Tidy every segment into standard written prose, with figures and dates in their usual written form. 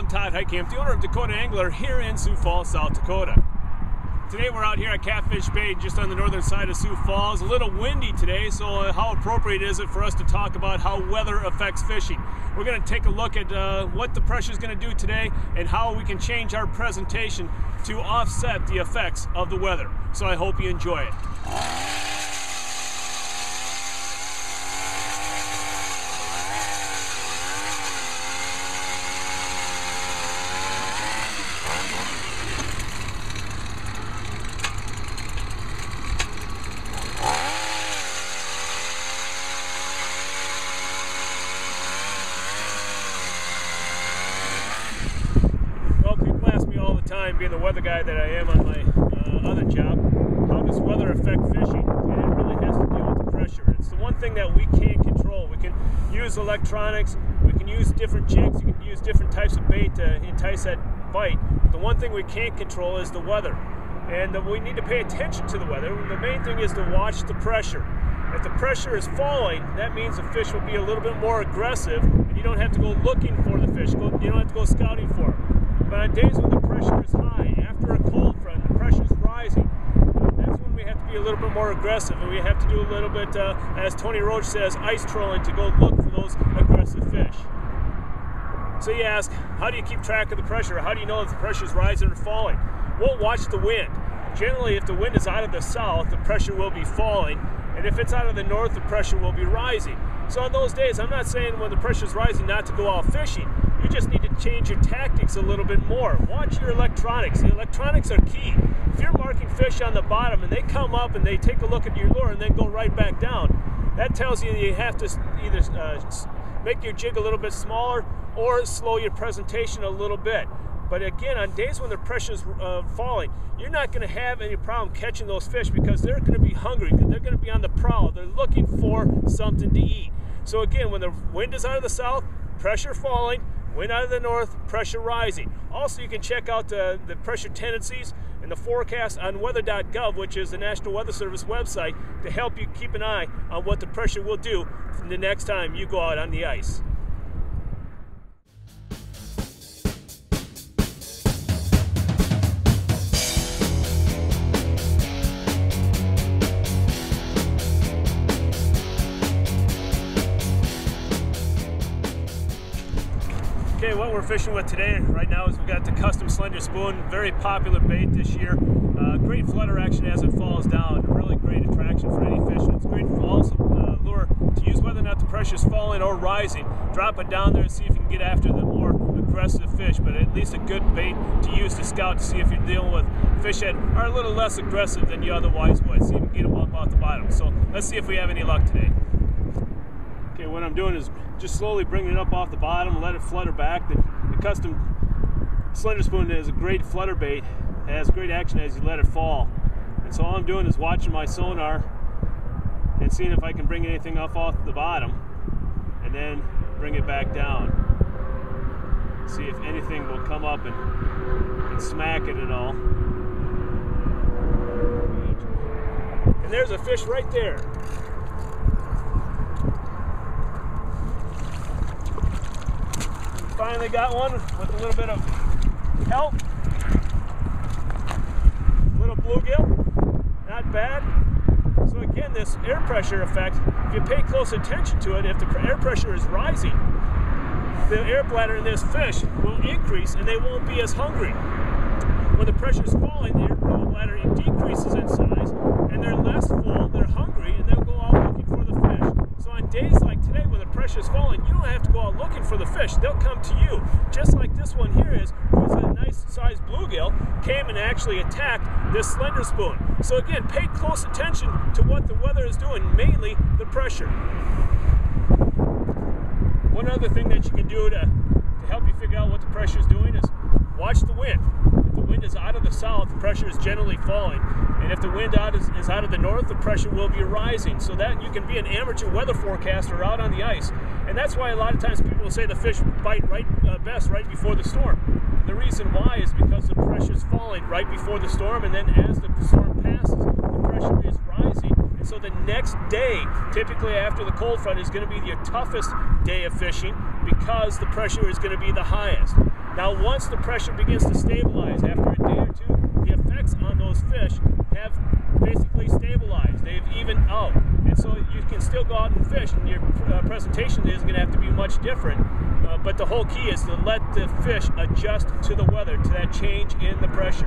I'm Todd Heitkamp, the owner of Dakota Angler here in Sioux Falls, South Dakota. Today we're out here at Catfish Bay, just on the northern side of Sioux Falls. A little windy today, so how appropriate is it for us to talk about how weather affects fishing? We're going to take a look at what the pressure is going to do today and how we can change our presentation to offset the effects of the weather. So I hope you enjoy it. Time being the weather guy that I am on my other job, how does weather affect fishing? And it really has to deal with the pressure. It's the one thing that we can't control. We can use electronics, we can use different jigs, you can use different types of bait to entice that bite. The one thing we can't control is the weather, and we need to pay attention to the weather. The main thing is to watch the pressure. If the pressure is falling, that means the fish will be a little bit more aggressive, and you don't have to go looking for the fish. You don't have to go scouting for them. But on days when the pressure is high, after a cold front, the pressure is rising, that's when we have to be a little bit more aggressive, and we have to do a little bit, as Tony Roach says, ice trolling to go look for those aggressive fish. So you ask, how do you keep track of the pressure? How do you know if the pressure is rising or falling? Well, watch the wind. Generally, if the wind is out of the south, the pressure will be falling, and if it's out of the north, the pressure will be rising. So on those days, I'm not saying when the pressure is rising not to go out fishing. You just need to change your tactics a little bit more. Watch your electronics. The electronics are key. If you're marking fish on the bottom and they come up and they take a look at your lure and then go right back down, that tells you you have to either make your jig a little bit smaller or slow your presentation a little bit. But again, on days when the pressure's falling, you're not going to have any problem catching those fish because they're going to be hungry. They're going to be on the prowl. They're looking for something to eat. So again, when the wind is out of the south, pressure falling. Wind out of the north, pressure rising. Also, you can check out the pressure tendencies and the forecast on weather.gov, which is the National Weather Service website, to help you keep an eye on what the pressure will do the next time you go out on the ice. Okay, what we're fishing with today right now is we got the custom Slender spoon, very popular bait this year. Great flutter action as it falls down, really great attraction for any fish. It's great for also lure to use whether or not the pressure is falling or rising. Drop it down there and see if you can get after the more aggressive fish, but at least a good bait to use to scout to see if you're dealing with fish that are a little less aggressive than you otherwise would. See if you can get them up off the bottom. So let's see if we have any luck today. Okay, what I'm doing is just slowly bringing it up off the bottom and let it flutter back. The custom Slender spoon is a great flutter bait. It has great action as you let it fall. And so all I'm doing is watching my sonar and seeing if I can bring anything up off the bottom and then bring it back down. See if anything will come up and smack it at all. And there's a fish right there. Finally got one with a little bit of help. Little bluegill, not bad. So again, this air pressure effect, if you pay close attention to it, if the air pressure is rising, the air bladder in this fish will increase and they won't be as hungry. When the pressure is falling, the air bladder decreases in size and they're less full, they're hungry, and they'll go out looking for the fish. So on days like today when the pressure is falling, you don't have to go out looking for the fish. They'll come to you. Just like this one here is, who's a nice sized bluegill, came and actually attacked this Slender spoon. So again, pay close attention to what the weather is doing, mainly the pressure. One other thing that you can do to help you figure out what the pressure is doing is watch the wind. If the wind is out of the south, the pressure is generally falling. And if the wind is out of the north, the pressure will be rising. So that you can be an amateur weather forecaster out on the ice. And that's why a lot of times people will say the fish bite best right before the storm. The reason why is because the pressure is falling right before the storm, and then as the storm passes, the pressure is rising. And so the next day, typically after the cold front, is going to be your toughest day of fishing because the pressure is going to be the highest. Now once the pressure begins to stabilize after a day or two, the effects on those fish have basically stabilized. They've evened out. And so you can still go out and fish, and your presentation isn't going to have to be much different. But the whole key is to let the fish adjust to the weather, to that change in the pressure.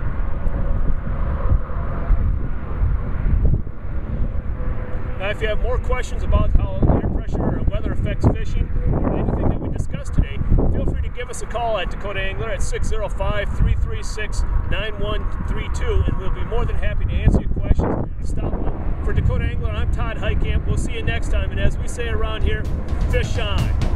Now if you have more questions about how air pressure or weather affects fishing, or anything that we discussed today, feel free to give us a call at Dakota Angler at 605-336-9132, and we'll be more than happy to answer your questions. Stop by. For Dakota Angler, I'm Todd Heitkamp. We'll see you next time, and as we say around here, fish on.